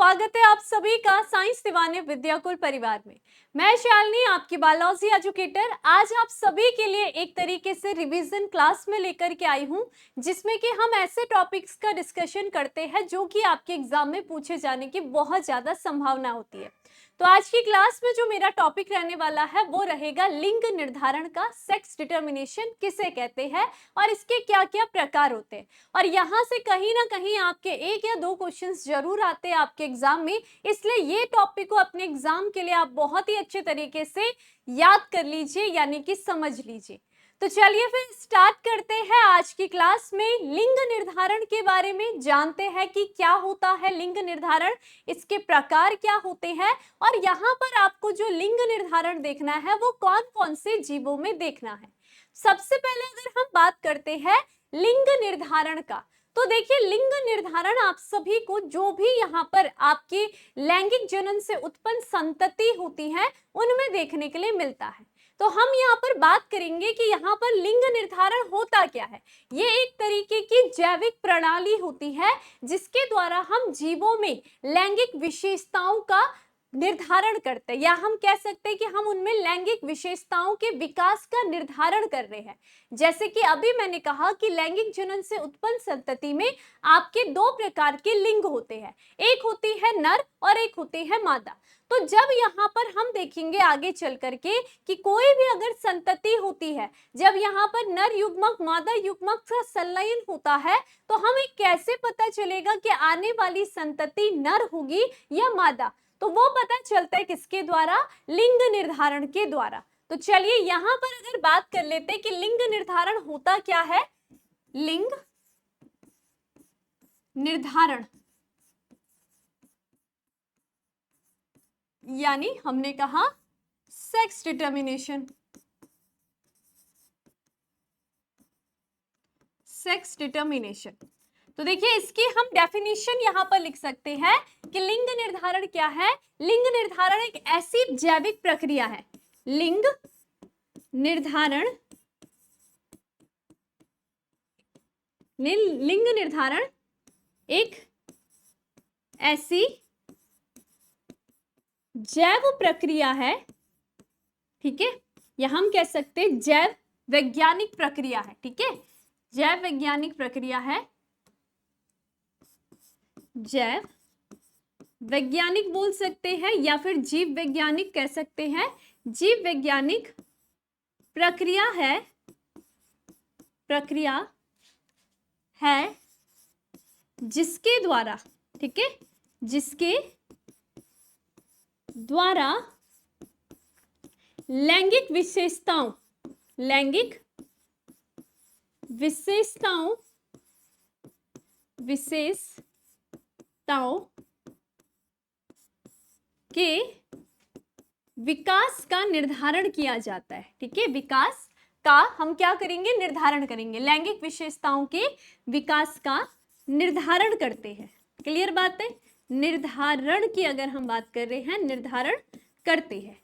स्वागत है आप सभी का साइंस दीवाने विद्याकुल परिवार में। मैं शालिनी, आपकी बायोलॉजी एजुकेटर, आज आप सभी के लिए एक तरीके से रिवीजन क्लास में लेकर के आई हूं, जिसमें कि हम ऐसे टॉपिक्स का डिस्कशन करते हैं जो कि आपके एग्जाम में पूछे जाने की बहुत ज्यादा संभावना होती है। तो आज की क्लास में जो मेरा टॉपिक रहने वाला है वो रहेगा लिंग निर्धारण का, सेक्स डिटर्मिनेशन किसे कहते हैं और इसके क्या क्या प्रकार होते हैं। और यहाँ से कहीं ना कहीं आपके एक या दो क्वेश्चंस जरूर आते हैं आपके एग्जाम में, इसलिए ये टॉपिक को अपने एग्जाम के लिए आप बहुत ही अच्छे तरीके से याद कर लीजिए, यानी कि समझ लीजिए। तो चलिए फिर स्टार्ट करते हैं आज की क्लास में। लिंग निर्धारण के बारे में जानते हैं कि क्या होता है लिंग निर्धारण, इसके प्रकार क्या होते हैं, और यहाँ पर आपको जो लिंग निर्धारण देखना है वो कौन कौन से जीवों में देखना है। सबसे पहले अगर हम बात करते हैं लिंग निर्धारण का, तो देखिए लिंग निर्धारण आप सभी को जो भी यहाँ पर आपकी लैंगिक जनन से उत्पन्न संतति होती है उनमें देखने के लिए मिलता है। तो हम यहाँ पर बात करेंगे कि यहाँ पर लिंग निर्धारण होता क्या है। ये एक तरीके की जैविक प्रणाली होती है जिसके द्वारा हम जीवों में लैंगिक विशेषताओं का निर्धारण करते हैं, या हम कह सकते हैं कि हम उनमें लैंगिक विशेषताओं के विकास का निर्धारण कर रहे हैं। जैसे कि अभी मैंने कहा कि लैंगिक जनन से उत्पन्न संतति में आपके दो प्रकार के लिंग होते हैं, एक होती है नर और एक होती है मादा। तो जब यहाँ पर हम देखेंगे आगे चल करके कि कोई भी अगर संतति होती है, जब यहाँ पर नर युग्मक मादा युग्मक का संलयन होता है, तो हमें कैसे पता चलेगा कि आने वाली संतति नर होगी या मादा। तो वो पता चलता है किसके द्वारा, लिंग निर्धारण के द्वारा। तो चलिए यहां पर अगर बात कर लेते हैं कि लिंग निर्धारण होता क्या है। लिंग निर्धारण यानी हमने कहा सेक्स डिटर्मिनेशन। सेक्स डिटर्मिनेशन, तो देखिए इसकी हम डेफिनेशन यहां पर लिख सकते हैं कि लिंग निर्धारण क्या है। लिंग निर्धारण एक ऐसी जैविक प्रक्रिया है, लिंग निर्धारण, लिंग निर्धारण एक ऐसी जैव प्रक्रिया है, ठीक है, या हम कह सकते हैं जैव वैज्ञानिक प्रक्रिया है, ठीक है, जैव वैज्ञानिक प्रक्रिया है, जैव वैज्ञानिक बोल सकते हैं या फिर जीव वैज्ञानिक कह सकते हैं। जीव वैज्ञानिक प्रक्रिया है जिसके द्वारा, ठीक है, जिसके द्वारा लैंगिक विशेषताओं के विकास का निर्धारण किया जाता है, ठीक है। विकास का हम क्या करेंगे, निर्धारण करेंगे, लैंगिक विशेषताओं के विकास का निर्धारण करते हैं। क्लियर बात है, निर्धारण की अगर हम बात कर रहे हैं, निर्धारण करते हैं।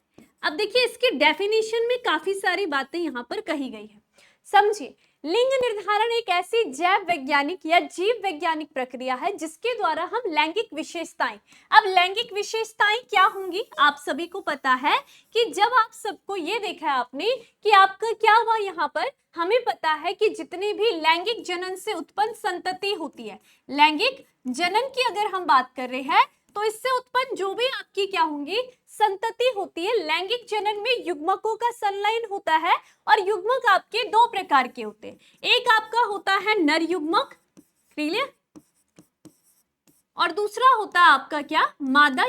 अब देखिए इसकी डेफिनेशन में काफी सारी बातें यहाँ पर कही गई है, समझिए। लिंग निर्धारण एक ऐसी जैव वैज्ञानिक या जीव वैज्ञानिक प्रक्रिया है जिसके द्वारा हम लैंगिक विशेषताएं, अब लैंगिक विशेषताएं क्या होंगी आप सभी को पता है कि जब आप सबको ये देखा है आपने कि आपका क्या हुआ, यहाँ पर हमें पता है कि जितने भी लैंगिक जनन से उत्पन्न संतति होती है, लैंगिक जनन की अगर हम बात कर रहे हैं तो इससे उत्पन्न जो भी आपकी क्या होंगी संतति होती है, लैंगिक जनन में युग्मकों का संलयन होता है, और युग्मक आपके दो प्रकार के होते हैं, एक आपका होता है नर युग्मक, क्लियर, और दूसरा होता है आपका क्या, मादा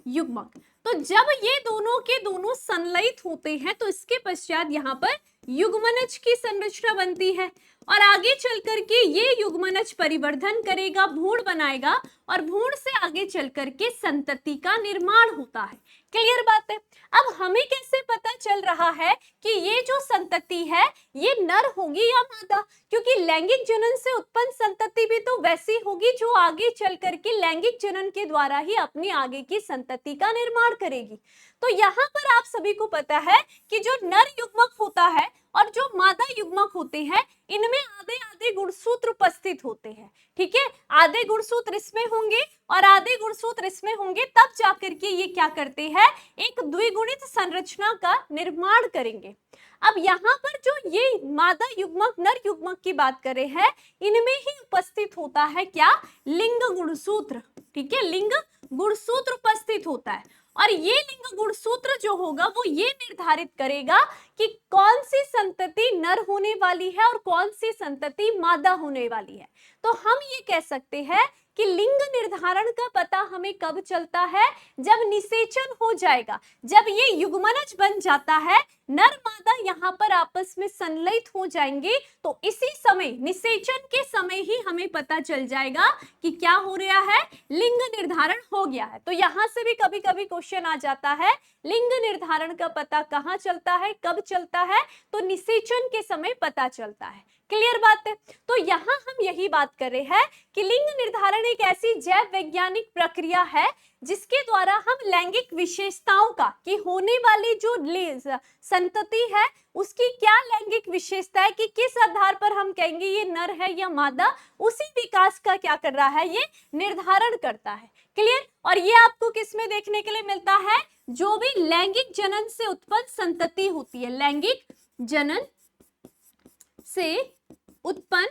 युग्मक। तो जब ये दोनों के दोनों संलयित होते हैं तो इसके पश्चात यहाँ पर युग्मनज की संरचना बनती है, और आगे चल करके ये युग्मनज परिवर्धन करेगा, भ्रूण बनाएगा, और भ्रूण से आगे चल करके संतति का निर्माण होता है। क्लियर बात है। अब हमें कैसे पता चल रहा है कि ये जो संतति है ये नर होगी या मादा, क्योंकि लैंगिक जनन से उत्पन्न संतति भी तो वैसी होगी जो आगे चल करके लैंगिक जनन के द्वारा ही अपनी आगे की संतति का निर्माण करेगी। तो यहाँ पर आप सभी को पता है कि जो नर युग्मक होता है और जो मादा युग्मक होते हैं इनमें आधे आधे गुणसूत्र उपस्थित होते हैं। ठीक है, आधे गुणसूत्र इसमें होंगे और आधे गुणसूत्र इसमें होंगे, तब जाकर के ये क्या करते हैं, एक द्विगुणित संरचना का निर्माण करेंगे। अब यहाँ पर जो ये मादा युग्मक नर युग्मक की बात कर रहे हैं, इनमें ही उपस्थित होता है क्या, लिंग गुणसूत्र। ठीक है, लिंग गुणसूत्र उपस्थित होता है और ये लिंग गुणसूत्र जो होगा वो ये निर्धारित करेगा कि कौन सी संतति नर होने वाली है और कौन सी संतति मादा होने वाली है। तो हम ये कह सकते हैं कि लिंग निर्धारण का पता हमें कब चलता है, जब निषेचन हो जाएगा, जब ये युग्मनज बन जाता है, नर मादा यहाँ पर आपस में संलयित हो जाएंगे, तो इसी समय निषेचन के समय ही हमें पता चल जाएगा कि क्या हो रहा है, लिंग निर्धारण हो गया है। तो यहाँ से भी कभी कभी क्वेश्चन आ जाता है, लिंग निर्धारण का पता कहाँ चलता है, कब चलता है, तो निषेचन के समय पता चलता है। क्लियर बात है। तो यहाँ हम यही बात कर रहे हैं कि लिंग निर्धारण एक ऐसी जैव वैज्ञानिक प्रक्रिया है जिसके द्वारा हम लैंगिक विशेषताओं का, कि होने वाली जो संतति है उसकी क्या लैंगिक विशेषता है, कि किस आधार पर हम कहेंगे ये नर है या मादा, उसी विकास का क्या कर रहा है, ये निर्धारण करता है। क्लियर। और ये आपको किस में देखने के लिए मिलता है, जो भी लैंगिक जनन से उत्पन्न संतति होती है, लैंगिक जनन से उत्पन्न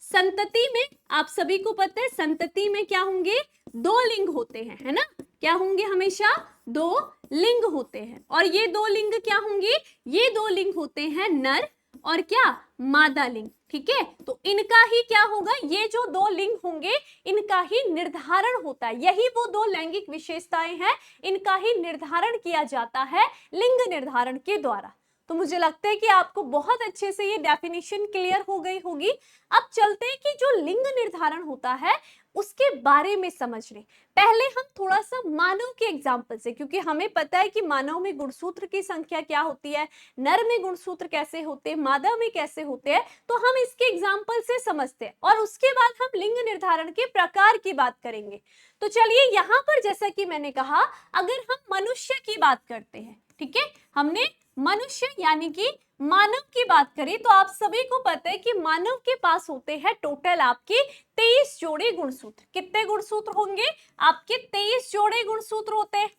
संतति में, आप सभी को पता है संतति में क्या होंगे, दो लिंग होते हैं, है ना, क्या होंगे, हमेशा दो लिंग होते हैं। और ये दो लिंग क्या होंगे, ये दो लिंग होते हैं नर और क्या, मादा लिंग। ठीक है, तो इनका ही क्या होगा, ये जो दो लिंग होंगे इनका ही निर्धारण होता है, यही वो दो लैंगिक विशेषताएं हैं, इनका ही निर्धारण किया जाता है लिंग निर्धारण के द्वारा। तो मुझे लगता है कि आपको बहुत अच्छे से ये डेफिनेशन क्लियर हो गई होगी। अब चलते हैं कि जो लिंग निर्धारण होता है उसके बारे में समझने। पहले हम थोड़ा सा मानव के एग्जाम्पल से, क्योंकि हमें पता है कि मानव में गुणसूत्र की संख्या क्या होती है, नर में गुणसूत्र कैसे होते हैं, मादा में कैसे होते हैं, तो हम इसके एग्जाम्पल से समझते हैं और उसके बाद हम लिंग निर्धारण के प्रकार की बात करेंगे। तो चलिए यहाँ पर, जैसा कि मैंने कहा, अगर हम मनुष्य की बात करते हैं, ठीक है, हमने मनुष्य यानी कि मानव की बात करें, तो आप सभी को पता है कि मानव के पास होते हैं टोटल आपके 23 जोड़े गुणसूत्र। कितने गुणसूत्र होंगे, आपके 23 जोड़े गुणसूत्र होते हैं,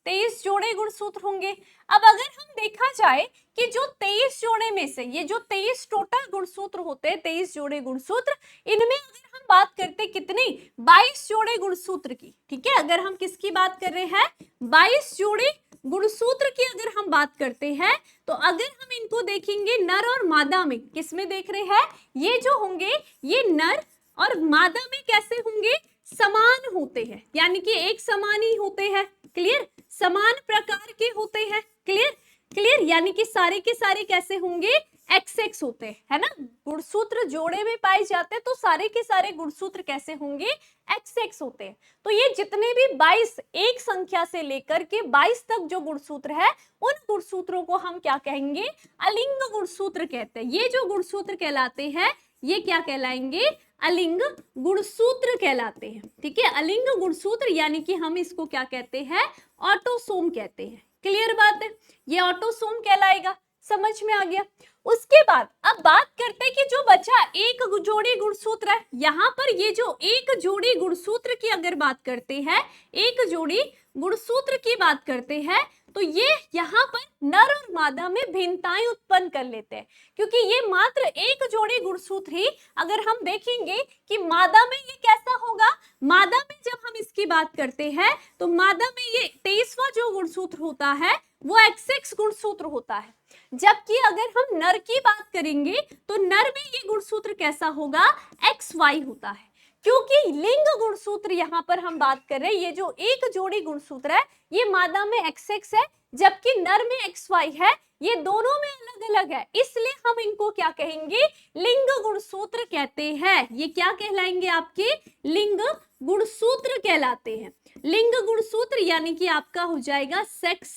23 जोड़े गुणसूत्र होंगे। अब अगर हम देखा जाए कि जो 23 जोड़े में से, ये जो 23 टोटल गुणसूत्र होते हैं, 23 जोड़े गुणसूत्र, इनमें अगर हम बात करते कितनी, 22 जोड़े गुणसूत्र की। ठीक है, अगर हम किसकी बात कर रहे हैं, 22 जोड़े गुणसूत्र की अगर हम बात करते हैं, तो अगर हम इनको देखेंगे नर और मादा में, किस में देख रहे हैं, ये जो होंगे ये नर और मादा में कैसे होंगे, समान होते हैं, यानी कि एक समान ही होते हैं। क्लियर, समान प्रकार के होते हैं। क्लियर क्लियर, यानी कि सारे के सारे कैसे होंगे, XX होते हैं, है ना, गुणसूत्र जोड़े में पाए जाते हैं तो सारे के सारे गुणसूत्र कैसे होंगे, XX होते हैं। तो ये जितने भी 22, एक संख्या से लेकर के 22 तक जो गुणसूत्र है, उन गुणसूत्रों को हम क्या कहेंगे, अलिंग गुणसूत्र कहते हैं। ये जो गुणसूत्र कहलाते हैं ये क्या कहलाएंगे, अलिंग गुणसूत्र कहलाते हैं। ठीक है, अलिंग गुणसूत्र यानी कि हम इसको क्या कहते हैं, ऑटोसोम कहते हैं। क्लियर बात है, ये ऑटोसोम कहलाएगा। समझ में आ गया। उसके बाद अब बात करते हैं कि जो बचा एक जोड़ी गुणसूत्र है, यहाँ पर ये जो एक जोड़ी गुणसूत्र की अगर बात करते हैं, एक जोड़ी गुणसूत्र की बात करते हैं, तो ये यहाँ पर नर और मादा में भिन्नताएं उत्पन्न कर लेते हैं, क्योंकि ये मात्र एक जोड़ी गुणसूत्र ही, अगर हम देखेंगे कि मादा में ये कैसा होगा, मादा में जब हम इसकी बात करते हैं तो मादा में ये 23वां जो गुणसूत्र होता है वो XX गुणसूत्र होता है, जबकि अगर हम नर की बात करेंगे तो नर में ये गुणसूत्र कैसा होगा, XY होता है। क्योंकि लिंग गुणसूत्र यहाँ पर हम बात कर रहे हैं, ये जो एक जोड़ी गुणसूत्र है ये मादा में XX है जबकि नर में XY है, ये दोनों में अलग अलग है, इसलिए हम इनको क्या कहेंगे, लिंग गुणसूत्र कहते हैं। ये क्या कहलाएंगे, आपके लिंग गुणसूत्र कहलाते हैं। लिंग गुणसूत्र यानी कि आपका हो जाएगा सेक्स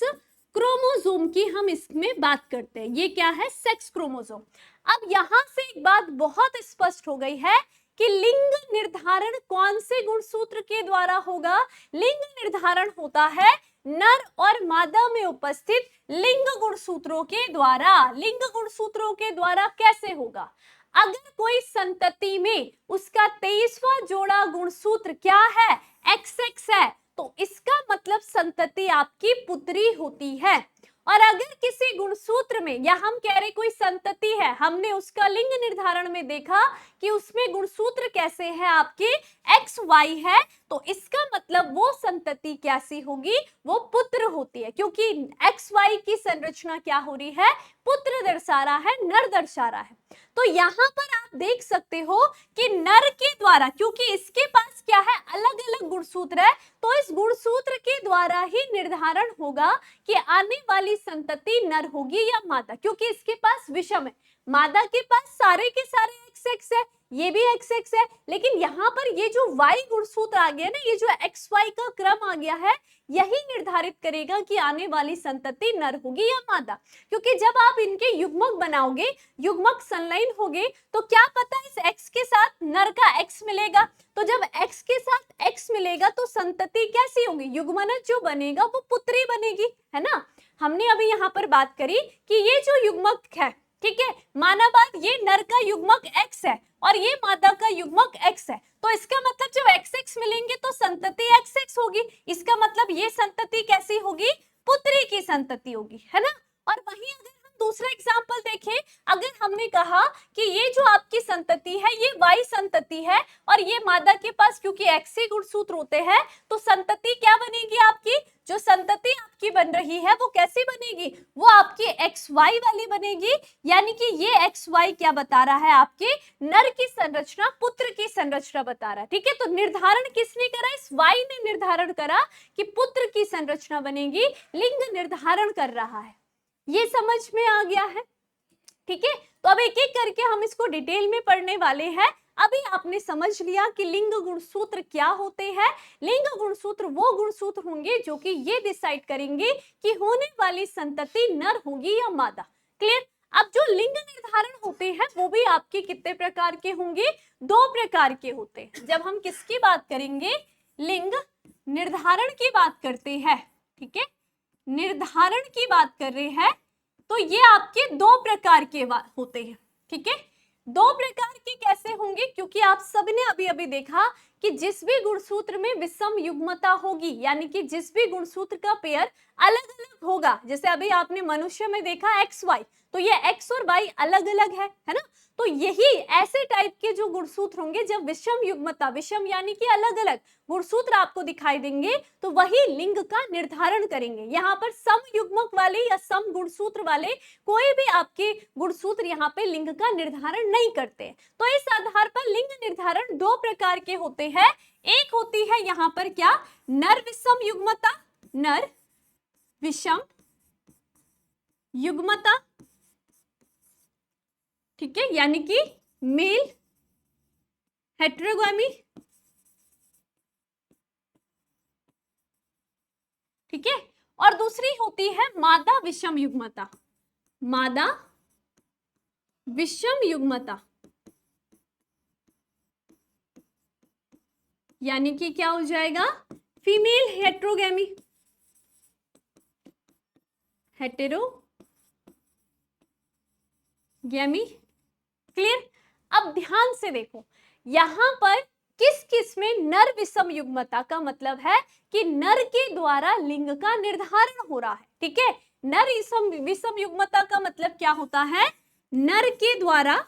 क्रोमोसोम की हम इसमें बात करते हैं, ये क्या है, सेक्स क्रोमोसोम। अब यहां से एक बात बहुत स्पष्ट हो गई है कि लिंग निर्धारण कौन से गुणसूत्र के द्वारा होगा, लिंग निर्धारण होता है नर और मादा में उपस्थित लिंग गुणसूत्रों के द्वारा। लिंग गुणसूत्रों के द्वारा कैसे होगा? अगर कोई संतति में उसका 23वां जोड़ा गुणसूत्र क्या है? XX है, तो इसका मतलब संतति आपकी पुत्री होती है। और अगर किसी गुणसूत्र में, या हम कह रहे कोई संतति है, हमने उसका लिंग निर्धारण में देखा कि उसमें गुणसूत्र कैसे है आपके XY है, तो इसका मतलब वो संतति कैसी होगी? वो पुत्र होती है, क्योंकि XY की संरचना क्या हो रही है? पुत्र दर्शा रहा है, नर दर्शा रहा है। तो यहाँ पर आप देख सकते हो कि नर के द्वारा, क्योंकि इसके पास क्या है? अलग अलग गुणसूत्र है, तो इस गुणसूत्र के द्वारा ही निर्धारण होगा कि आने वाली संतति नर होगी या मादा, क्योंकि इसके पास विषम है। मादा के पास सारे के सारे XX है, ये भी XX है, लेकिन यहाँ पर ये जो Y गुणसूत्र आ गया ना, ये जो XY का क्रम आ गया है, यही निर्धारित करेगा कि आने वाली संतति नर होगी या मादा। क्योंकि जब आप इनके युग्मक बनाओगे, युग्मक संलयन होगे, तो क्या पता इस X के साथ नर का X मिलेगा, तो जब X के साथ X मिलेगा तो संतति कैसी होगी? युग्मनज जो बनेगा वो पुत्री बनेगी, है ना। हमने अभी यहाँ पर बात करी कि ये जो युग्मक है, ठीक है, माना बात ये नर का युग्मक X है और ये मादा का युग्मक X है, तो इसका मतलब जब XX मिलेंगे तो संतति XX होगी। इसका मतलब ये संतति कैसी होगी? पुत्री की संतति होगी, है ना। और वहीं अगर हम दूसरा एग्जाम्पल देखें, अगर हमने कहा कि ये जो आपकी संतति है ये Y संतति है और ये मादा के पास क्योंकि X ही गुणसूत्र होते हैं, तो संतति क्या बनेगी आपकी? जो संतति आपकी बन रही है वो कैसी बनेगी? वो आपकी XY वाली बनेगी, यानी कि ये XY क्या बता रहा है? आपके नर की संरचना, पुत्र की संरचना बता रहा है, ठीक है। तो निर्धारण किसने करा? इस Y ने निर्धारण करा कि पुत्र की संरचना बनेगी, लिंग निर्धारण कर रहा है। ये समझ में आ गया है, ठीक है। तो अब एक एक करके हम इसको डिटेल में पढ़ने वाले हैं। अभी आपने समझ लिया कि लिंग गुणसूत्र क्या होते हैं। लिंग गुणसूत्र वो गुणसूत्र होंगे जो कि ये डिसाइड करेंगे कि होने वाली संतति नर होगी या मादा। क्लियर? अब जो लिंग निर्धारण होते हैं वो भी आपके कितने प्रकार के होंगे? 2 प्रकार के होते हैं। जब हम किसकी बात करेंगे? लिंग निर्धारण की बात करते हैं, ठीक है, निर्धारण की बात कर रहे हैं, तो ये आपके 2 प्रकार के होते हैं, ठीक है। 2 प्रकार के कैसे होंगे? क्योंकि आप सबने अभी अभी देखा कि जिस भी गुणसूत्र में विषम युग्मता होगी, यानी कि जिस भी गुणसूत्र का पेयर अलग अलग होगा, जैसे अभी आपने मनुष्य में देखा XY, तो ये X और Y अलग अलग है ना। तो यही ऐसे टाइप के जो गुणसूत्र होंगे जब विषम युग्मता, विषम यानी कि अलग अलग गुणसूत्र आपको दिखाई देंगे, तो वही लिंग का निर्धारण करेंगे। यहाँ पर सम युग्मक वाले या सम गुणसूत्र वाले कोई भी आपके गुणसूत्र यहाँ पे लिंग का निर्धारण नहीं करते। तो इस आधार पर लिंग निर्धारण 2 प्रकार के होते हैं। एक होती है यहाँ पर क्या? नर विषम युग्मता, नर विषम युग्मता, ठीक है, यानी कि मेल हेटेरोगैमी, ठीक है। और दूसरी होती है मादा विषम युग्मता, मादा विषम युग्मता, यानी कि क्या हो जाएगा? फीमेल हेटेरोगैमी, हेटेरोगैमी। क्लियर? अब ध्यान से देखो, यहां पर किस किस में नर विषम युग्मता का मतलब है कि नर के द्वारा लिंग का निर्धारण हो रहा है, ठीक है। नर विषम युग्मता का मतलब क्या होता है? नर के द्वारा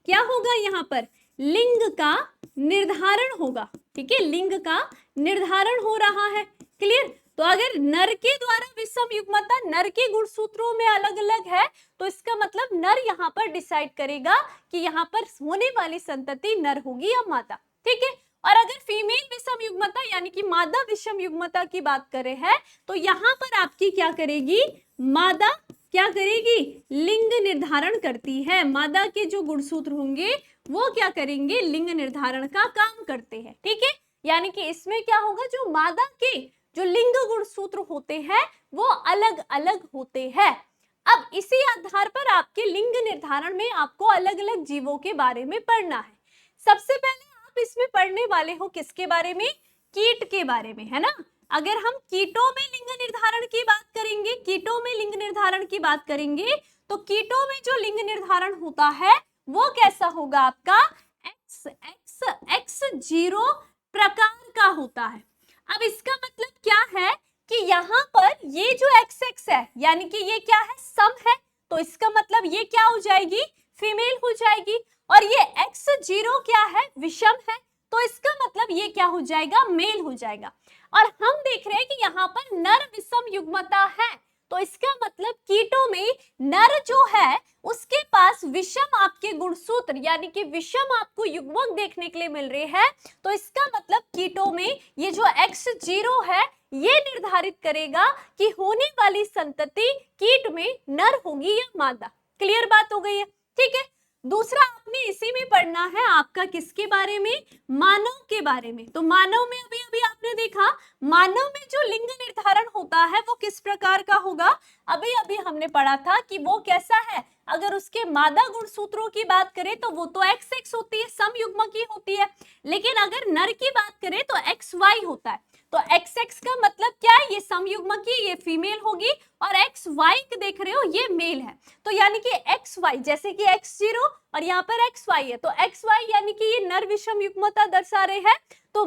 क्या होगा? यहाँ पर लिंग का निर्धारण होगा, ठीक है, लिंग का निर्धारण हो रहा है। क्लियर? तो अगर नर के द्वारा विषम युग्मता, नर के गुणसूत्रों में अलग अलग है, तो इसका मतलब नर यहाँ पर डिसाइड करेगा कि यहाँ पर होने वाली संतति नर होगी या मादा, ठीक है। और अगर फीमेल विषम युग्मता यानी कि मादा विषम युग्मता की बात कर रहे हैं, तो यहाँ पर आपकी क्या करेगी? मादा क्या करेगी? लिंग निर्धारण करती है। मादा के जो गुणसूत्र होंगे वो क्या करेंगे? लिंग निर्धारण का काम करते हैं, ठीक है। यानी कि इसमें क्या होगा? जो मादा के जो लिंग गुणसूत्र होते हैं वो अलग अलग होते हैं। अब इसी आधार पर आपके लिंग निर्धारण में आपको अलग अलग जीवों के बारे में पढ़ना है। सबसे पहले आप इसमें पढ़ने वाले हो किसके बारे में? कीट के बारे में, है ना। अगर हम कीटो में लिंग निर्धारण की बात करेंगे, कीटो में लिंग निर्धारण की बात करेंगे तो कीटो में जो लिंग निर्धारण होता है वो कैसा होगा आपका XX0 प्रकार का होता है। अब इसका मतलब क्या है कि यहाँ पर ये जो XX है यानी कि ये क्या है, सम है, तो इसका मतलब ये क्या हो जाएगी, फीमेल हो जाएगी। और ये X0 क्या है, विषम है, तो इसका मतलब ये क्या हो जाएगा, मेल हो जाएगा। और हम देख रहे हैं कि यहाँ पर नर विषम युग्मता है, तो इसका मतलब कीटो में नर जो है उसके पास विषम आपके गुणसूत्र यानी कि विषम आपको युग्मक देखने के लिए मिल रहे हैं। तो इसका मतलब कीटो में ये जो X0 है ये निर्धारित करेगा कि होने वाली संतति कीट में नर होगी या मादा। क्लियर बात हो गई है, ठीक है। दूसरा आपने इसी में पढ़ना है आपका किसके बारे में, मानव के बारे में। तो मानव में अभी अभी आपने देखा मानव में जो लिंग निर्धारण होता है वो किस प्रकार का होगा, अभी अभी हमने पढ़ा था कि वो कैसा है, अगर उसके मादा गुणसूत्रों की बात करें तो वो तो XX होती है, सम युग्मक की होती है, लेकिन अगर नर की बात करें तो XY होता है। तो XX का मतलब क्या है, ये सम युग्मक की, ये फीमेल होगी, और XY देख रहे हो ये मेल है। तो यानी कि XY जैसे कि X0 और यहाँ पर XY है, तो XY यानी कि ये नर विषम युग्मता दर्शा रहे हैं। तो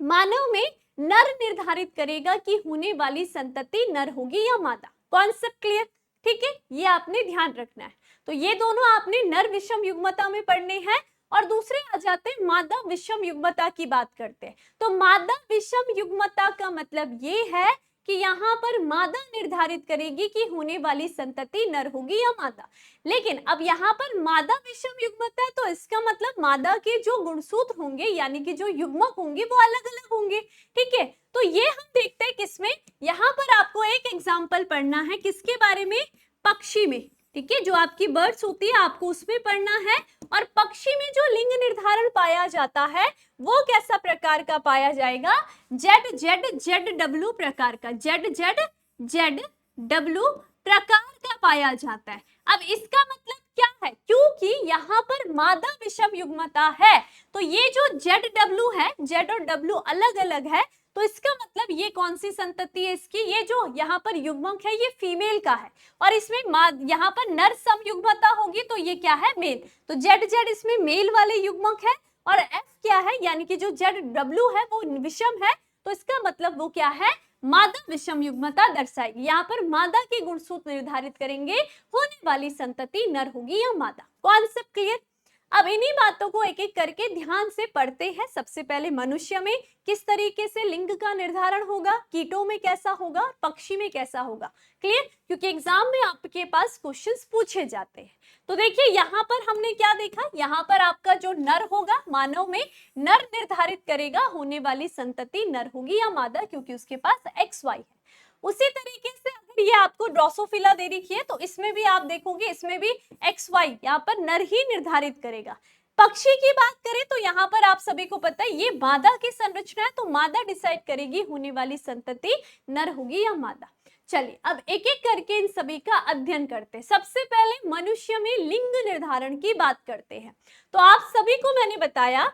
मानव में नर निर्धारित करेगा कि होने वाली संतति नर होगी या मादा। कॉन्सेप्ट क्लियर, ठीक है, ये आपने ध्यान रखना है। तो ये दोनों आपने नर विषम युग्मता में पढ़ने हैं। और दूसरे आ जाते हैं मादा विषम युग्मता की बात करते हैं। तो मादा विषम युग्मता का मतलब ये है कि यहाँ पर मादा निर्धारित करेगी कि होने वाली संतति नर होगी या मादा। लेकिन अब यहाँ पर मादा विषम युग्मता है तो इसका मतलब मादा के जो गुणसूत्र होंगे यानी कि जो युग्मक होंगे वो अलग अलग होंगे, ठीक है। तो ये हम देखते हैं किसमें, यहाँ पर आपको एक एग्जाम्पल पढ़ना है किसके बारे में, पक्षी में, ठीक है, जो आपकी बर्ड्स होती है आपको उसमें पढ़ना है। और पक्षी में जो लिंग निर्धारण पाया जाता है वो कैसा प्रकार का पाया जाएगा, ZZZW प्रकार का, ZZZW प्रकार का पाया जाता है। अब इसका मतलब क्या है, क्योंकि यहाँ पर मादा विषम युग्मता है तो ये जो ZW है, Z और W अलग अलग है, तो इसका मतलब ये कौन सी संतति है इसकी, ये जो यहाँ पर युग्मक है ये फीमेल का है, और इसमें यहाँ पर नर सम युग्मता होगी तो ये क्या है, मेल। तो ZZ इसमें मेल वाले युग्मक है, और F क्या है यानी कि जो ZW है वो विषम है, तो इसका मतलब वो क्या है, मादा विषम युग्मता दर्शाएगी। यहाँ पर मादा के गुणसूत्र निर्धारित करेंगे होने वाली संतति नर होगी या मादा। Concept clear. अब इन्हीं बातों को एक एक करके ध्यान से पढ़ते हैं। सबसे पहले मनुष्य में किस तरीके से लिंग का निर्धारण होगा, कीटों में कैसा होगा, और पक्षी में कैसा होगा। क्लियर, क्योंकि एग्जाम में आपके पास क्वेश्चंस पूछे जाते हैं। तो देखिए यहाँ पर हमने क्या देखा, यहाँ पर आपका जो नर होगा मानव में नर निर्धारित करेगा होने वाली संतति नर होगी या मादा, क्योंकि उसके पास XY है। उसी तरीके से अगर ये आपको ड्रोसोफिला दे रखी है तो इसमें भी आप देखोगे इसमें भी XY यहाँ पर नर ही निर्धारित करेगा। पक्षी की बात करें तो यहाँ पर आप सभी को पता है ये मादा की संरचना है, तो मादा डिसाइड करेगी होने वाली संतति नर होगी या मादा। चलिए अब एक एक करके इन सभी का अध्ययन करते हैं। सबसे पहले मनुष्य में लिंग निर्धारण की बात करते हैं। तो आप सभी को मैंने बताया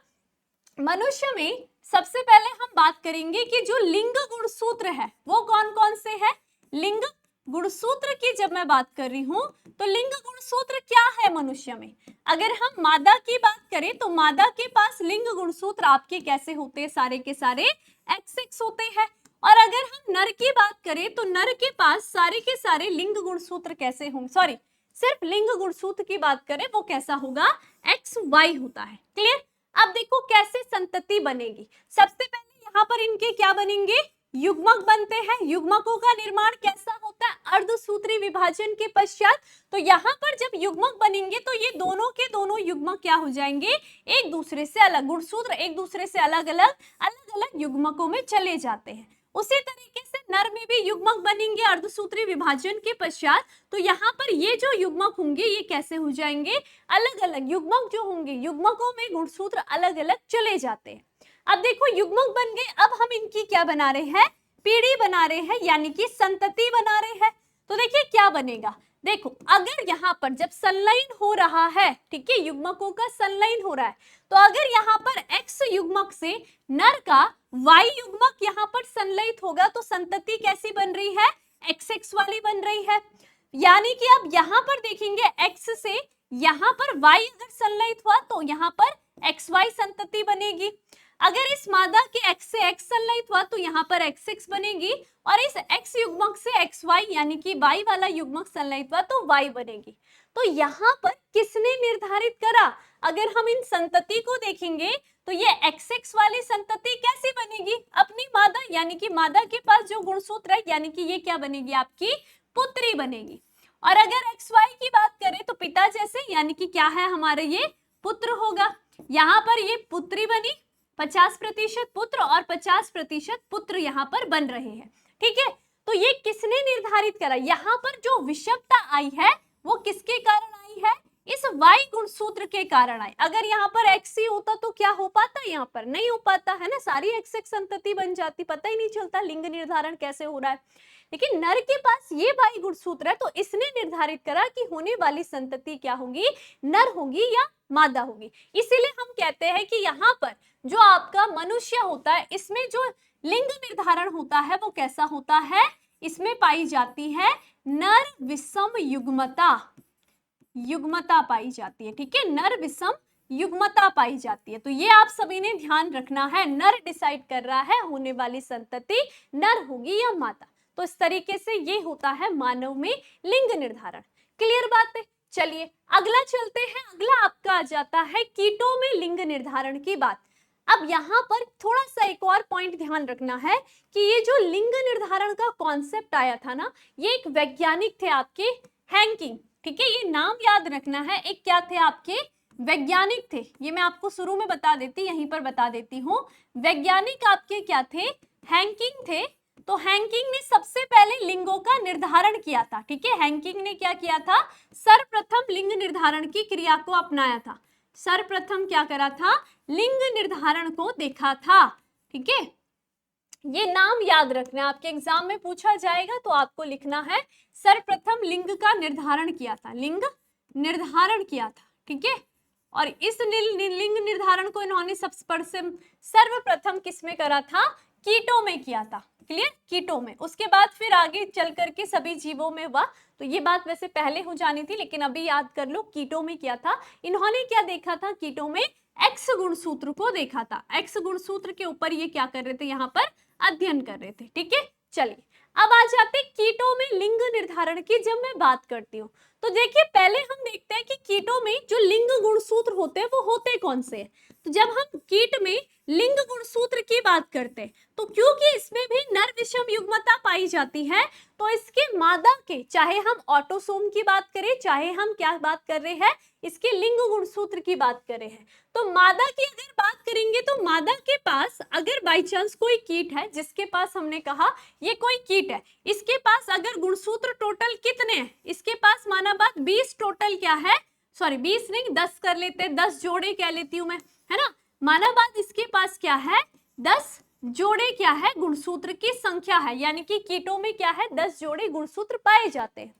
मनुष्य में सबसे पहले हम बात करेंगे कि जो लिंग गुणसूत्र है वो कौन कौन से है। लिंग गुणसूत्र की जब मैं बात कर रही हूं तो लिंग गुणसूत्र क्या है मनुष्य में। अगर हम मादा की बात करें तो मादा के पास लिंग गुणसूत्र आपके कैसे होते हैं, सारे के सारे XX होते हैं। और अगर हम नर की बात करें तो नर के पास सारे के सारे लिंग गुणसूत्र कैसे होंगे, सॉरी सिर्फ लिंग गुणसूत्र की बात करें वो कैसा होगा, XY होता है। क्लियर। अब देखो कैसे संतति बनेगी। सबसे पहले यहाँ पर इनके क्या बनेंगे, युग्मक बनते हैं। युग्मकों का निर्माण कैसा होता है, अर्धसूत्री विभाजन के पश्चात। तो यहाँ पर जब युग्मक बनेंगे तो ये दोनों के दोनों युग्मक क्या हो जाएंगे, एक दूसरे से अलग, गुणसूत्र एक दूसरे से अलग अलग युग्मकों में चले जाते हैं। उसी तरीके से नर में भी युग्मक बनेंगे अर्धसूत्री विभाजन के पश्चात। तो यहाँ पर ये जो युग्मक होंगे ये कैसे हो जाएंगे, अलग अलग युग्मक जो होंगे, युग्मकों में गुणसूत्र अलग अलग चले जाते हैं। अब देखो युग्मक बन गए, अब हम इनकी क्या बना रहे हैं, पीढ़ी बना रहे हैं यानी कि संतति बना रहे हैं। तो देखिए क्या बनेगा। देखो अगर यहाँ पर जब संलयन हो रहा है, ठीक है, युग्मकों का संलयन हो रहा है, तो अगर यहाँ पर X युग्मक से नर का Y युग्मक यहाँ पर संलयित होगा तो संतति कैसी बन रही है, XX वाली बन रही है। यानी कि अब यहाँ पर देखेंगे X से यहाँ पर Y अगर संलयित हुआ तो यहाँ पर XY संतति बनेगी। अगर इस मादा के X से X संलयित हुआ तो यहाँ पर XX बनेगी, और इस X युग्मक से XY यानी कि Y वाला युग्मक संलयित हुआ तो Y बनेगी। तो यहाँ पर किसने निर्धारित करा, अगर हम इन संतति को देखेंगे तो ये XX वाली संतति कैसी बनेगी, अपनी मादा, यानी कि मादा के पास जो गुणसूत्र है, यानी कि ये क्या बनेगी, आपकी पुत्री बनेगी। और अगर XY की बात करें तो पिता जैसे, यानी कि क्या है हमारे, ये पुत्र होगा। यहाँ पर ये पुत्री बनी, 50% पुत्र और 50% पुत्र यहाँ पर बन रहे हैं, ठीक है। तो ये किसने निर्धारित करा, यहाँ पर जो विषमता आई है वो किसके कारण आई है, इस Y गुणसूत्र के कारण आई। अगर यहाँ पर X ही होता तो क्या हो पाता, यहाँ पर नहीं हो पाता है ना, सारी XX संतति बन जाती, पता ही नहीं चलता लिंग निर्धारण कैसे हो रहा है। लेकिन नर के पास ये Y गुणसूत्र है तो इसने निर्धारित करा कि होने वाली संतति क्या होगी, नर होगी या मादा होगी। इसीलिए हम कहते हैं कि यहाँ पर जो आपका मनुष्य होता है इसमें जो लिंग निर्धारण होता है वो कैसा होता है, इसमें पाई जाती है नर विषम युग्मता, युग्मता पाई जाती है, ठीक है, नर विषम युग्मता पाई जाती है। तो ये आप सभी ने ध्यान रखना है, नर डिसाइड कर रहा है होने वाली संतति नर होगी या मादा। तो इस तरीके से ये होता है मानव में लिंग निर्धारण। क्लियर बात है। चलिए अगला चलते हैं, अगला आपका आ जाता है कीटों में लिंग निर्धारण की बात। अब यहाँ पर थोड़ा सा एक और पॉइंट ध्यान रखना है कि ये जो लिंग निर्धारण का कॉन्सेप्ट आया था ना, ये एक वैज्ञानिक थे आपके हैंकिंग, ठीक है, ये नाम याद रखना है। एक क्या थे आपके वैज्ञानिक थे, ये मैं आपको शुरू में बता देती, यहीं पर बता देती हूँ। वैज्ञानिक आपके क्या थे, हैंकिंग थे। तो हैंकिंग ने सबसे पहले लिंगों का निर्धारण किया था, ठीक है। हैंकिंग ने क्या किया था, सर्वप्रथम लिंग निर्धारण की क्रिया को अपनाया था। सर्वप्रथम क्या करा था, लिंग निर्धारण को देखा था, ठीक है। ये नाम याद रखना, आपके एग्जाम में पूछा जाएगा तो आपको लिखना है सर्वप्रथम लिंग का निर्धारण किया था, लिंग निर्धारण किया था, ठीक है। और इस लिंग निर्धारण को इन्होंने सर्वप्रथम किसमें करा था, कीटों में किया था। क्लियर, कीटों में। उसके बाद फिर आगे चल करके सभी जीवों में हुआ। तो ये बात वैसे पहले हो जानी थी लेकिन अभी याद कर लो, कीटों में किया था। इन्होंने क्या देखा था, कीटों में एक्स गुणसूत्र को देखा था। एक्स गुणसूत्र के ऊपर ये क्या कर रहे थे, यहाँ पर अध्ययन कर रहे थे, ठीक है। चलिए अब आ जाते कीटों में लिंग निर्धारण की। जब मैं बात करती हूँ तो देखिए पहले हम देखते हैं कि कीटों में जो लिंग गुणसूत्र होते हैं वो होते कौन से हैं। तो जब हम कीट में लिंग गुणसूत्र की बात करते हैं तो क्योंकि इसमें भी नर विषम युग्मता पाई जाती है तो इसके मादा के, चाहे हम ऑटोसोम की बात करें चाहे हम क्या बात कर रहे हैं, इसके लिंग गुणसूत्र की बात कर रहे हैं, तो मादा की अगर बात करेंगे तो मादा के पास अगर बाई चांस कोई कीट है, जिसके पास हमने कहा ये कोई कीट है, इसके पास अगर गुणसूत्र टोटल कितने हैं, इसके पास माना बात 20 टोटल क्या है, सॉरी 20 नहीं 10 कर लेते हैं, 10 जोड़े कह लेती हूं मैं, है ना। माना बात इसके पास क्या है, 10 जोड़े क्या है, गुणसूत्र की संख्या है, यानी कि कीटों में क्या है 10 जोड़े गुणसूत्र पाए जाते हैं।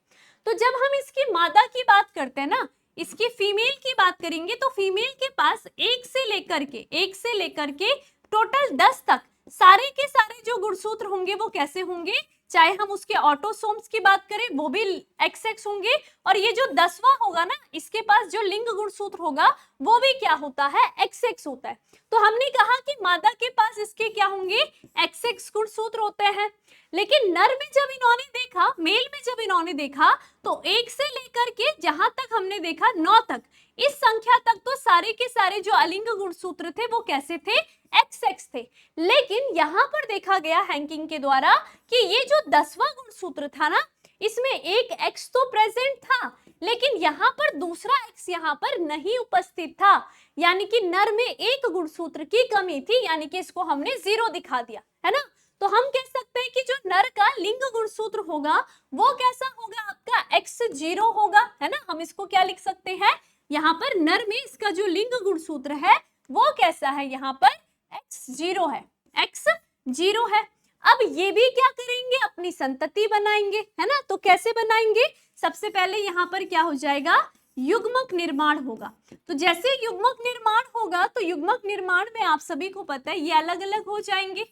तो जब हम इसकी मादा की बात करते हैं ना, इसकी फीमेल की बात करेंगे तो फीमेल के पास एक से लेकर के टोटल 10 तक सारे के सारे जो गुणसूत्र होंगे वो कैसे होंगे, चाहे हम उसके ऑटोसोम्स की बात करें वो भी XX होंगे, और ये जो 10वां होगा ना, इसके पास जो लिंग गुणसूत्र होगा वो भी क्या होता है, XX होता है। तो हमने कहा कि मादा के पास इसके क्या होंगे, XX गुणसूत्र होते हैं। लेकिन नर में जब इन्होंने देखा, मेल में जब इन्होंने देखा तो 1 से लेकर के जहां तक हमने देखा 9 तक, इस संख्या तक तो सारे के सारे जो अलिंग गुणसूत्र थे वो कैसे थे, XX थे। लेकिन यहाँ पर देखा गया हैंकिंग के द्वारा कि ये जो 10वां गुणसूत्र था ना, इसमें एक X तो प्रेजेंट था लेकिन यहाँ पर दूसरा X यहाँ पर नहीं उपस्थित था, यानी कि नर में एक गुणसूत्र की कमी थी, यानी कि इसको हमने 0 दिखा दिया, है ना। तो हम कह सकते हैं कि जो नर का लिंग गुणसूत्र होगा वो कैसा होगा, आपका X0 होगा, है ना। हम इसको क्या लिख सकते हैं, यहाँ पर नर में इसका जो लिंग गुणसूत्र है वो कैसा है, यहाँ पर X0 है, X0 है। अब ये भी क्या करेंगे, अपनी संतति बनाएंगे, है ना। तो कैसे बनाएंगे, सबसे पहले यहाँ पर क्या हो जाएगा, युग्मक निर्माण होगा। तो जैसे युग्मक निर्माण होगा तो युग्मक निर्माण में आप सभी को पता है ये अलग अलग हो जाएंगे,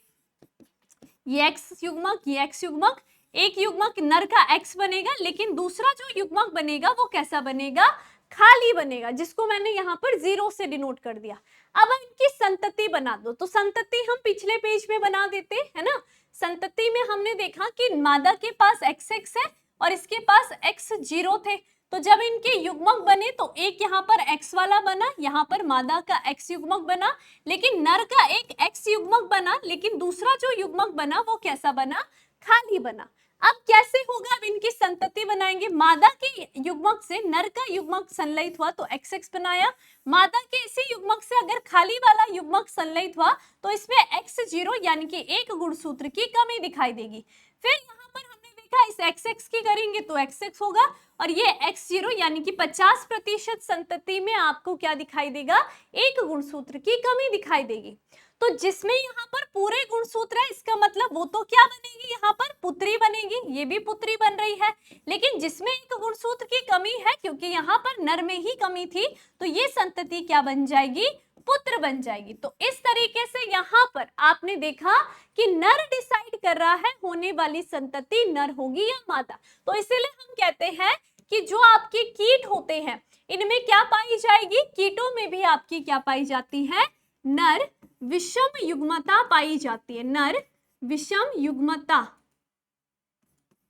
ये एक्स युग्मक, ये एक्स युग्मक, एक युग्मक नर का एक्स बनेगा, लेकिन दूसरा जो युग्मक बनेगा वो कैसा बनेगा, खाली बनेगा, जिसको मैंने यहाँ पर 0 से डिनोट कर दिया। अब इनकी संतति बना दो, तो संतति हम पिछले पेज में बना देते है ना। संतति में हमने देखा कि मादा के पास XX है और इसके पास X0 थे, तो जब इनके युग्मक बने तो एक यहाँ पर X वाला बना, यहाँ पर मादा का X युग्मक बना, लेकिन नर का एक X युग्मक बना, लेकिन दूसरा जो युग्मक बना वो कैसा बना, खाली बना। अब कैसे होगा, अब इनकी संतति बनाएंगे, मादा के युग्मक से नर का युग्मक संलयित हुआ तो XX बनाया, मादा के इसी युग्मक से अगर खाली वाला युग्मक संलयित हुआ तो इसमें X0 यानी कि एक गुणसूत्र की कमी दिखाई देगी। फिर यहाँ पर हमने देखा इस XX की करेंगे तो XX होगा, और ये X0 यानी कि 50% संतति में आपको क्या दिखाई देगा, एक गुणसूत्र की कमी दिखाई देगी। तो जिसमें यहाँ पर पूरे गुणसूत्र है, इसका मतलब वो तो क्या बनेगी, यहाँ पर पुत्री बनेगी, ये भी पुत्री बन रही है, लेकिन जिसमें एक गुणसूत्र की कमी है, क्योंकि यहाँ पर नर में ही कमी थी, तो ये संतति क्या बन जाएगी, पुत्र बन जाएगी। तो इस तरीके से यहाँ पर आपने देखा कि नर डिसाइड कर रहा है होने वाली संतति नर होगी या मादा। तो इसीलिए हम कहते हैं कि जो आपके कीट होते हैं इनमें क्या पाई जाएगी, कीटों में भी आपकी क्या पाई जाती है, नर विषम युग्मता पाई जाती है, नर विषम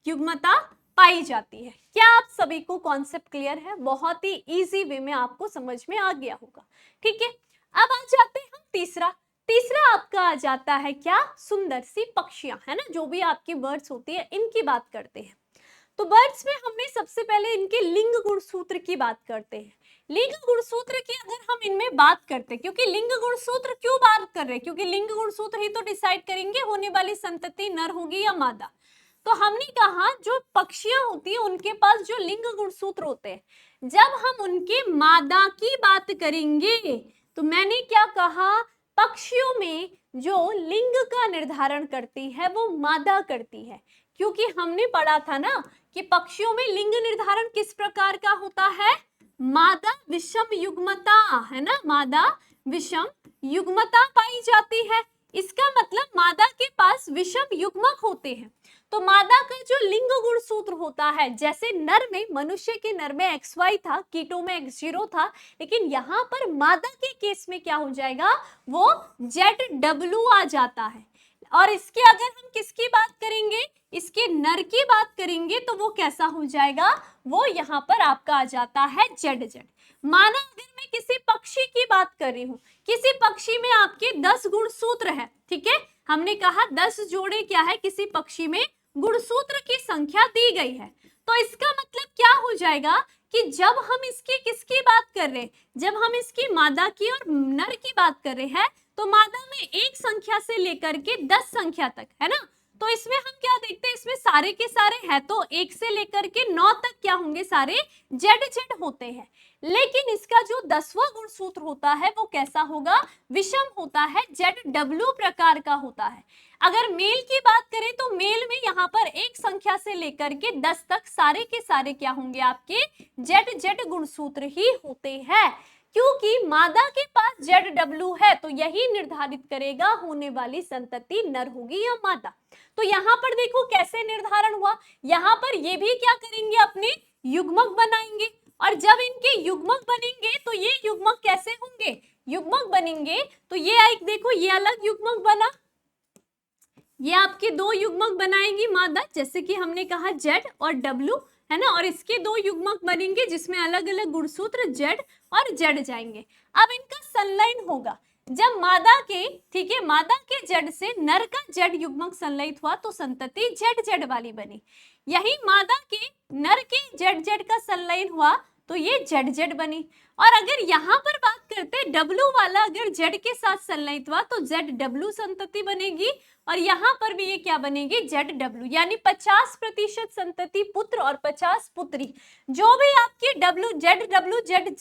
युग्मता पाई जाती है। क्या आप सभी को कॉन्सेप्ट क्लियर है, बहुत ही इजी वे में आपको समझ में आ गया होगा, ठीक है। अब आ जाते हैं हम तीसरा आपका आ जाता है क्या, सुंदर सी पक्षियां, है ना, जो भी आपकी बर्ड्स होती है इनकी बात करते हैं। तो बर्ड्स में हमने सबसे पहले इनके लिंग गुणसूत्र की बात करते हैं। लिंग गुणसूत्र की अगर हम इनमें बात करते हैं, क्योंकि लिंग गुणसूत्र क्यों बात कर रहे हैं, क्योंकि लिंग गुणसूत्र ही तो डिसाइड करेंगे होने वाली संतति नर होगी या मादा। तो हमने कहा जो पक्षियां होती है उनके पास जो लिंग गुणसूत्र होते हैं, जब हम उनके मादा की बात करेंगे तो मैंने क्या कहा, पक्षियों में जो लिंग का निर्धारण करती है वो मादा करती है, क्योंकि हमने पढ़ा था ना कि पक्षियों में लिंग निर्धारण किस प्रकार का होता है, मादा विषम युग्मता, है ना, मादा विषम युग्मता पाई जाती है। इसका मतलब मादा के पास विषम युग्मक होते हैं। तो मादा का जो लिंग गुणसूत्र होता है, जैसे नर में, मनुष्य के नर में XY था, कीटों में X0 था, लेकिन यहाँ पर मादा के केस में क्या हो जाएगा, वो ZW आ जाता है। और इसके अगर हम किसकी बात करेंगे, इसके नर की बात करेंगे तो वो कैसा हो जाएगा, वो यहाँ पर आपका आ जाता है ZZ। माना अगर मैं किसी पक्षी की बात कर रही हूँ, किसी पक्षी में आपके 10 गुणसूत्र है, ठीक है, हमने कहा 10 जोड़े क्या है, किसी पक्षी में गुणसूत्र की संख्या दी गई है। तो इसका मतलब क्या हो जाएगा कि जब हम इसकी किसकी बात कर रहे हैं, जब हम इसकी मादा की और नर की बात कर रहे हैं, तो मादा में 1 संख्या से लेकर के 10 संख्या तक, है ना। तो इसमें हम क्या देखते हैं, इसमें सारे के सारे है तो 1 से लेकर के 9 तक क्या होंगे, सारे ZZ होते हैं। लेकिन इसका जो 10वां गुणसूत्र होता है वो कैसा होगा, विषम होता है, ZW प्रकार का होता है। अगर मेल की बात करें तो मेल में यहाँ पर 1 संख्या से लेकर के 10 तक सारे के सारे क्या होंगे, आपके ZZ गुणसूत्र ही होते हैं। क्योंकि मादा के पास ZW है तो यही निर्धारित करेगा होने वाली संतति नर होगी या मादा। तो यहाँ पर देखो कैसे निर्धारण हुआ, यहाँ पर ये भी क्या करेंगे, अपने युग्मक बनाएंगे, और जब इनके युग्मक बनेंगे तो ये युग्मक कैसे होंगे, युग्मक बनेंगे तो ये एक देखो ये अलग युग्मक बना, ये आपके 2 युग्मक बनाएगी मादा, जैसे कि हमने कहा Z और W, है ना, और इसके 2 युग्मक बनेंगे जिसमें अलग अलग गुणसूत्र Z और Z जाएंगे। अब इनका संलयन होगा, जब मादा के, ठीक है, मादा के Z से नर का Z युग्मक संलयित हुआ तो संतति ZZ वाली बनी। यही मादा के नर के ZZ का संलयन हुआ तो ये ZZ बनी। और अगर यहाँ पर बात करते W वाला अगर Z के साथ संलयित हुआ तो ZW संतति बनेगी, और यहाँ पर भी ये क्या बनेगी, ZW, यानी 50% संतति पुत्र और 50 पुत्री। जो भी आपकी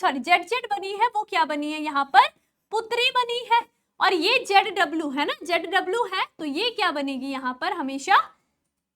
ZZ बनी है वो क्या बनी है, यहाँ पर पुत्री बनी है। और ये ZW है ना, ZW है, तो ये क्या बनेगी यहाँ पर हमेशा,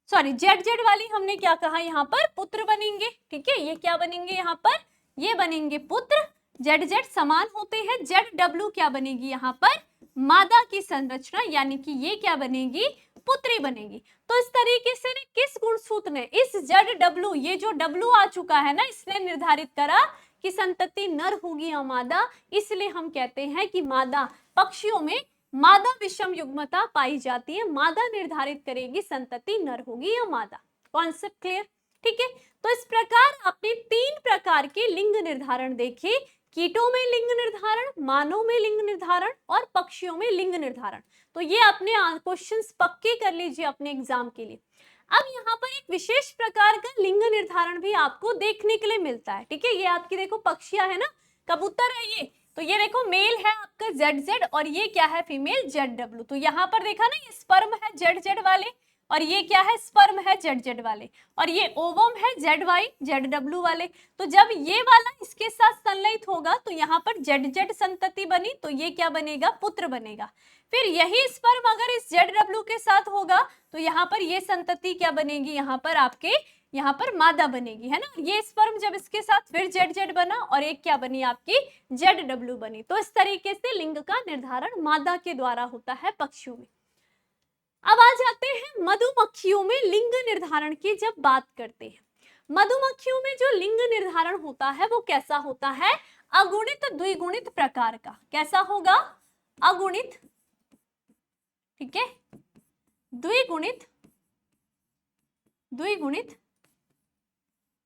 सॉरी ZZ वाली हमने क्या कहा यहाँ पर पुत्र बनेंगे, ठीक है, ये क्या बनेंगे यहाँ पर, ये बनेंगे पुत्र, ZZ समान होते हैं, ZW क्या बनेगी यहाँ पर मादा की संरचना, यानी कि ये क्या बनेगी पुत्री बनेगी। तो इस तरीके से किस गुणसूत्र ने इस ZW, ये जो W आ चुका है ना, इसने निर्धारित करा कि संतति नर होगी या मादा, इसलिए हम कहते हैं कि मादा पक्षियों में मादा विषम युग्मता पाई जाती है, मादा निर्धारित करेगी संतति नर होगी या मादा। कॉन्सेप्ट क्लियर, ठीक है। तो इस प्रकार आपने 3 प्रकार के लिंग निर्धारण देखे, कीटों में लिंग निर्धारण, मानव में लिंग निर्धारण और पक्षियों में लिंग निर्धारण। तो ये अपने क्वेश्चंस पक्के कर लीजिए अपने एग्जाम के लिए। अब यहाँ पर एक विशेष प्रकार का लिंग निर्धारण भी आपको देखने के लिए मिलता है, ठीक है। ये आपकी देखो पक्षियां है ना, कबूतर है ये, तो ये देखो मेल है आपका ZZ और ये क्या है फीमेल ZW। तो यहाँ पर देखा ना, ये स्पर्म है ZZ वाले और ये क्या है स्पर्म है ZZ वाले, और ये ओवम है ZY ZW वाले। तो जब ये वाला इसके साथ संलयित होगा तो यहाँ पर ZZ संतति बनी, तो ये क्या बनेगा पुत्र बनेगा। फिर यही स्पर्म अगर इस ZW के साथ होगा तो यहाँ पर ये संतति क्या बनेगी, यहाँ पर आपके यहाँ पर मादा बनेगी, है ना। ये स्पर्म जब इसके साथ फिर ZZ बना और एक क्या बनी आपकी ZW बनी। तो इस तरीके से लिंग का निर्धारण मादा के द्वारा होता है पक्षियों में। अब आ जाते हैं मधुमक्खियों में लिंग निर्धारण की जब बात करते हैं। मधुमक्खियों में जो लिंग निर्धारण होता है वो कैसा होता है, अगुणित द्विगुणित प्रकार का। कैसा होगा, अगुणित, ठीक है, द्विगुणित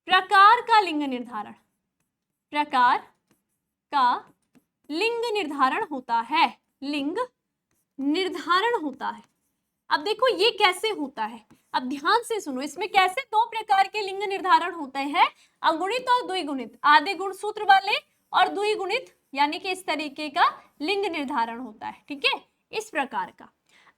प्रकार का लिंग निर्धारण, प्रकार का लिंग निर्धारण होता है, लिंग निर्धारण होता है। अब देखो ये कैसे होता है, अब ध्यान से सुनो, इसमें कैसे 2 प्रकार के लिंग निर्धारण होते हैं, अगुणित और द्विगुणित, आधे गुणसूत्र वाले और द्विगुणित, यानी कि इस तरीके का लिंग निर्धारण होता है, ठीक है, इस प्रकार का।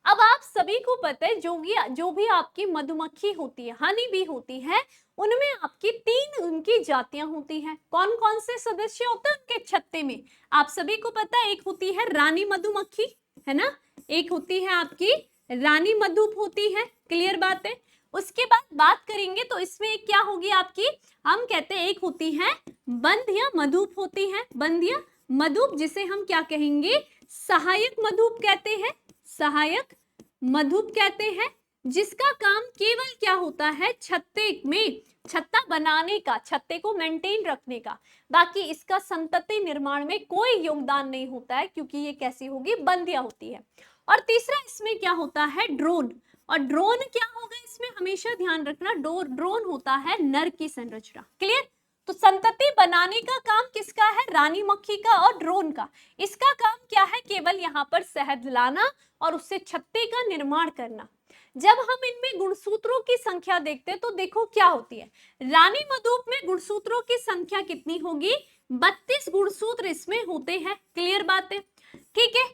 अब आप सभी को पता है जो भी आपकी मधुमक्खी होती है, हनी बी होती है, उनमें आपकी 3 उनकी जातियां होती हैं। कौन कौन से सदस्य होते हैं उनके छत्ते में, आप सभी को पता है, एक होती है रानी मधुमक्खी, है ना, एक होती है आपकी रानी मधुप होती है, क्लियर बात है। उसके बाद बात करेंगे तो इसमें एक क्या होगी आपकी, हम कहते हैं एक होती है बंध्य मधुप होती है, बंध्य मधुप, जिसे हम क्या कहेंगे सहायक मधुप कहते हैं, सहायक मधुप कहते हैं, जिसका काम केवल क्या होता है छत्ते में छत्ता बनाने का, छत्ते को मेंटेन रखने का, बाकी इसका संतति निर्माण में कोई योगदान नहीं होता है, क्योंकि ये कैसी होगी बंध्या होती है। और तीसरा इसमें क्या होता है ड्रोन, और ड्रोन क्या होगा इसमें हमेशा ध्यान रखना, ड्रोन होता है नर की संरचना, क्लियर। तो संतति बनाने का काम किसका है, रानी मक्खी का और ड्रोन का। इसका काम क्या है, केवल यहाँ पर शहद लाना और उससे छत्ते का निर्माण करना। जब हम इनमें गुणसूत्रों की संख्या देखते हैं तो देखो क्या होती है, रानी मधुप में गुणसूत्रों की संख्या कितनी होगी, 32 गुणसूत्र इसमें होते हैं, क्लियर बात है, ठीक है।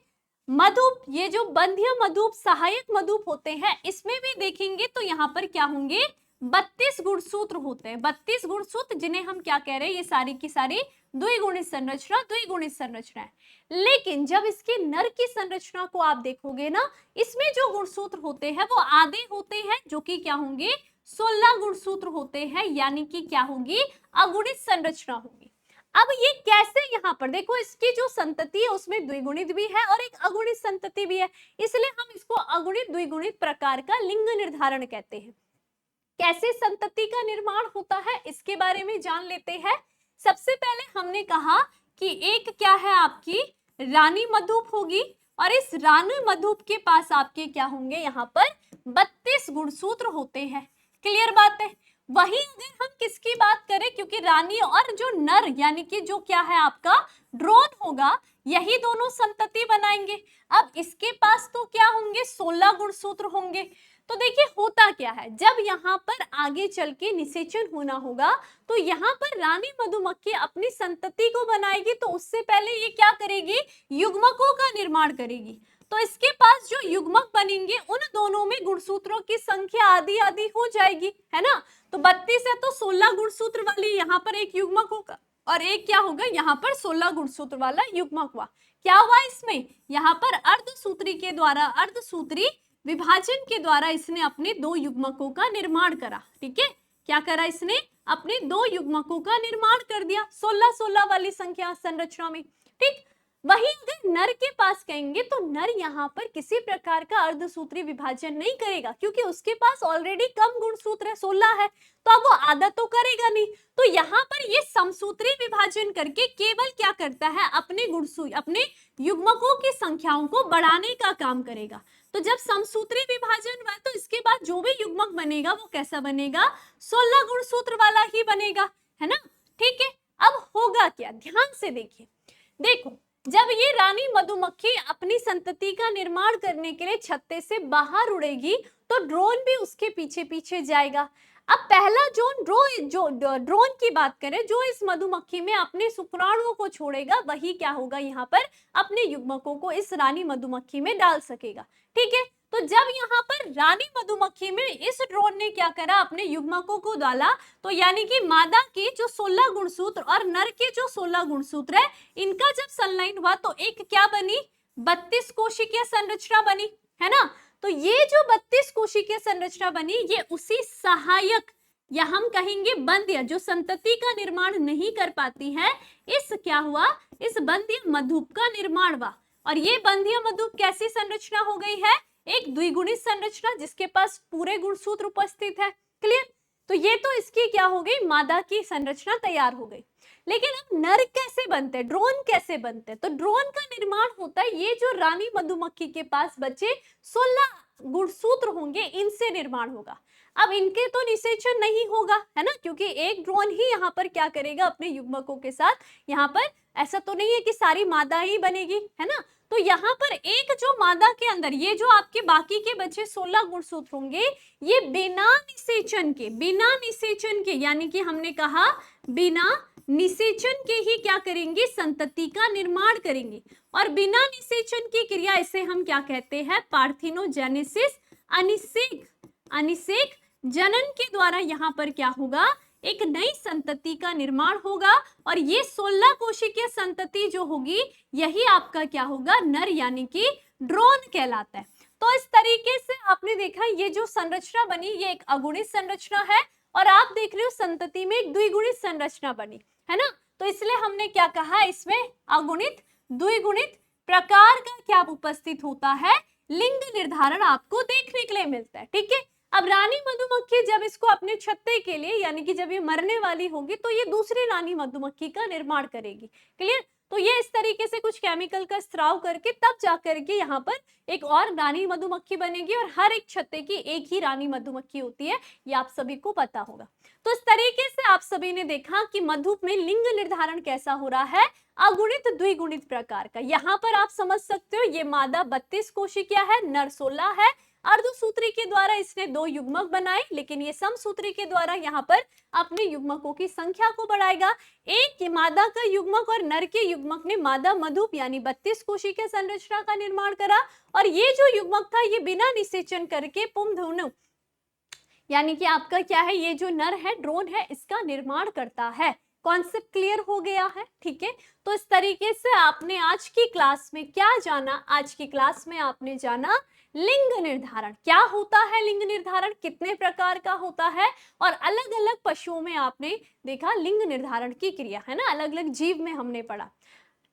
मधुप, ये जो बंध्य मधुप सहायक मधुप होते हैं, इसमें भी देखेंगे तो यहाँ पर क्या होंगे 32 गुणसूत्र होते हैं, 32 गुणसूत्र, जिन्हें हम क्या कह रहे हैं, ये सारी की सारी द्विगुणित संरचना है। लेकिन जब इसकी नर की संरचना को आप देखोगे ना, इसमें जो गुणसूत्र होते हैं वो आधे होते हैं, जो कि क्या होंगे 16 गुणसूत्र होते हैं, यानी कि क्या होगी अगुणित संरचना होगी। अब ये कैसे, यहाँ पर देखो इसकी जो संतति है उसमें द्विगुणित भी है और एक अगुणित संतति भी है, इसलिए हम इसको अगुणित द्विगुणित प्रकार का लिंग निर्धारण कहते हैं। कैसे संतति का निर्माण होता है इसके बारे में जान लेते हैं। सबसे पहले हमने कहा कि एक क्या है आपकी रानी मधुप होगी, और इस रानी मधुप के पास आपके क्या होंगे यहाँ पर 32 गुणसूत्र होते हैं, क्लियर बात है। वहीं अगर हम किसकी बात करें, क्योंकि रानी और जो नर यानी कि जो क्या है आपका ड्रोन होगा, यही दोनों संतति बनाएंगे। अब इसके पास तो क्या होंगे 16 गुणसूत्र होंगे। तो देखिए होता क्या है, जब यहाँ पर आगे चल के निषेचन होना होगा तो यहाँ पर रानी मधुमक्खी अपनी संतति को बनाएगी, तो उससे पहले ये क्या करेगी युग्मकों का निर्माण करेगी। तो इसके पास जो युग्मक बनेंगे उन दोनों में गुणसूत्रों की संख्या आधी आधी हो जाएगी, है ना। तो 32 है तो 16 गुणसूत्र वाली यहाँ पर एक युग्मक होगा और एक क्या होगा यहाँ पर 16 गुणसूत्र वाला युग्मक हुआ, क्या हुआ इसमें, यहाँ पर अर्धसूत्री विभाजन के द्वारा इसने अपने दो युग्मकों का निर्माण करा। ठीक है, क्या करा इसने, अपने दो युग्मकों का निर्माण कर दिया 16-16 वाली संख्या संरचना में। ठीक, वही अगर नर के पास कहेंगे तो नर यहाँ पर किसी प्रकार का अर्धसूत्री विभाजन नहीं करेगा, क्योंकि उसके पास ऑलरेडी कम गुणसूत्र है, 16 है, तो अब वो आधा तो करेगा नहीं। तो यहाँ पर ये समसूत्री विभाजन करके केवल क्या करता है, अपने युग्मकों की संख्याओं को बढ़ाने का काम करेगा। तो जब समसूत्री विभाजन हुआ तो इसके बाद जो भी युग्मक बनेगा वो कैसा बनेगा, 16 गुणसूत्र वाला ही बनेगा, है ना। ठीक है, अब होगा क्या, ध्यान से देखिए। देखो, जब ये रानी मधुमक्खी अपनी संतति का निर्माण करने के लिए छत्ते से बाहर उड़ेगी तो ड्रोन भी उसके पीछे पीछे जाएगा। अब पहला ड्रोन की बात करें, जो इस मधुमक्खी में अपने शुक्राणुओं को छोड़ेगा, वही क्या होगा, यहाँ पर अपने युग्मकों को इस रानी मधुमक्खी में डाल सकेगा। ठीक है, तो जब यहाँ पर रानी मधुमक्खी में इस ड्रोन ने क्या करा, अपने युग्मकों को डाला, तो यानी कि मादा के जो 16 गुणसूत्र और नर के जो 16 गुणसूत्र है, इनका जब संलयन हुआ तो एक क्या बनी, 32 कोशिकीय संरचना बनी, है ना। तो ये जो 32 कोशिकीय संरचना बनी, ये उसी सहायक या हम कहेंगे बंध्य, जो संतति का निर्माण नहीं कर पाती है, इस क्या हुआ, इस बंध्य मधुप का निर्माण हुआ। और ये बंध्य मधुप कैसी संरचना हो गई है, एक द्विगुणित संरचना जिसके पास पूरे गुणसूत्र उपस्थित है। क्लियर, तो ये तो इसकी क्या हो गई, मादा की संरचना तैयार हो गई। लेकिन अब नर कैसे बनते हैं, ड्रोन कैसे बनते हैं, तो ड्रोन का निर्माण होता है, ये जो रानी मधुमक्खी के पास बचे 16 गुणसूत्र होंगे, इनसे निर्माण होगा। अब इनके तो निषेचन नहीं होगा, है ना, क्योंकि एक ड्रोन ही यहाँ पर क्या करेगा, अपने युग्मकों के साथ, यहाँ पर ऐसा तो नहीं है कि सारी मादा ही बनेगी, है ना। तो यहाँ पर एक जो मादा के अंदर ये जो आपके बाकी के बचे 16 गुणसूत्र होंगे, ये बिना निषेचन के यानी कि हमने कहा बिना निषेचन के ही क्या करेंगे, संतति का निर्माण करेंगे। और बिना निषेचन की क्रिया, इसे हम क्या कहते हैं, पार्थिनोजेनेसिस, अनिषेक जनन के द्वारा यहाँ पर क्या होगा, एक नई संतति का निर्माण होगा। और ये 16 कोशिकीय संतति जो होगी, यही आपका क्या होगा, नर यानी कि ड्रोन कहलाता है। तो इस तरीके से आपने देखा, ये जो संरचना बनी, ये एक अगुणित संरचना है, और आप देख रहे हो संतति में एक द्विगुणित संरचना बनी, है ना। तो इसलिए हमने क्या कहा, इसमें अगुणित द्विगुणित प्रकार का क्या उपस्थित होता है, लिंग निर्धारण आपको देखने के लिए मिलता है। ठीक है, अब रानी मधुमक्खी जब इसको अपने छत्ते के लिए, यानी कि जब ये मरने वाली होगी, तो ये दूसरी रानी मधुमक्खी का निर्माण करेगी। क्लियर, तो ये इस तरीके से कुछ केमिकल का स्त्राव करके तब जाकर के यहाँ पर एक और रानी मधुमक्खी बनेगी, और हर एक छत्ते की एक ही रानी मधुमक्खी होती है, ये आप सभी को पता होगा। तो इस तरीके से आप सभी ने देखा कि मधुप में लिंग निर्धारण कैसा हो रहा है, अगुणित द्विगुणित प्रकार का। यहाँ पर आप समझ सकते हो, ये मादा 32 कोशिकिया है, नर 16 है। अर्धसूत्री के द्वारा इसने दो युग्मक बनाए, लेकिन ये समसूत्री के द्वारा यहाँ पर अपने युग्मकों की संख्या को बढ़ाएगा। एक मादा का युग्मक और नर के युग्मक ने मादा मधुप यानी 32 कोशिकीय संरचना का निर्माण करा, और ये जो युग्मक था, ये बिना निषेचन करके पुंधनु यानी कि आपका क्या है, ये जो नर है, ड्रोन है, इसका निर्माण करता है। कॉन्सेप्ट क्लियर हो गया है, ठीक है। तो इस तरीके से आपने आज की क्लास में क्या जाना, आज की क्लास में आपने जाना लिंग निर्धारण क्या होता है, लिंग निर्धारण कितने प्रकार का होता है, और अलग अलग पशुओं में आपने देखा लिंग निर्धारण की क्रिया, है ना, अलग अलग जीव में हमने पढ़ा।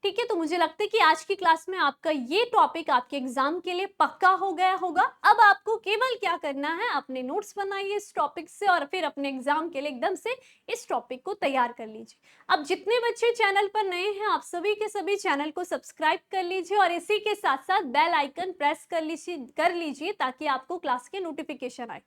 ठीक है, तो मुझे लगता है कि आज की क्लास में आपका ये टॉपिक आपके एग्जाम के लिए पक्का हो गया होगा। अब आपको केवल क्या करना है, अपने नोट्स बनाइए इस टॉपिक से, और फिर अपने एग्जाम के लिए एकदम से इस टॉपिक को तैयार कर लीजिए। अब जितने बच्चे चैनल पर नए हैं, आप सभी के सभी चैनल को सब्सक्राइब कर लीजिए, और इसी के साथ साथ बेल आइकन प्रेस कर लीजिए ताकि आपको क्लास के नोटिफिकेशन आए।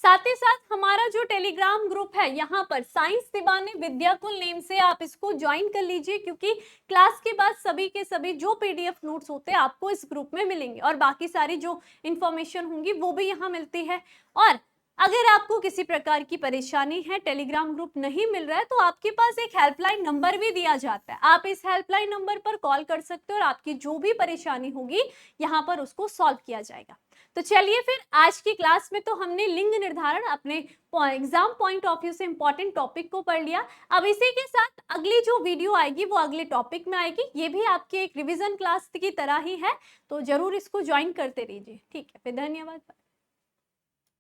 साथ ही साथ हमारा जो टेलीग्राम ग्रुप है, यहाँ पर साइंस दीवाने विद्याकुल नेम से आप इसको ज्वाइन कर लीजिए, क्योंकि क्लास के बाद सभी के सभी जो पीडीएफ नोट्स होते हैं आपको इस ग्रुप में मिलेंगे, और बाकी सारी जो इंफॉर्मेशन होंगी वो भी यहाँ मिलती है। और अगर आपको किसी प्रकार की परेशानी है, टेलीग्राम ग्रुप नहीं मिल रहा है, तो आपके पास एक हेल्पलाइन नंबर भी दिया जाता है। आप इस हेल्पलाइन नंबर पर कॉल कर सकते हो और आपकी जो भी परेशानी होगी यहाँ पर उसको सॉल्व किया जाएगा। तो चलिए फिर आज की क्लास में तो हमने लिंग निर्धारण अपने एग्जाम पॉइंट ऑफ व्यू से इंपॉर्टेंट टॉपिक को पढ़ लिया। अब इसी के साथ अगली जो वीडियो आएगी वो अगले टॉपिक में आएगी। ये भी आपकी एक रिवीजन क्लास की तरह ही है, तो जरूर इसको ज्वाइन करते रहिए। ठीक है, फिर धन्यवाद।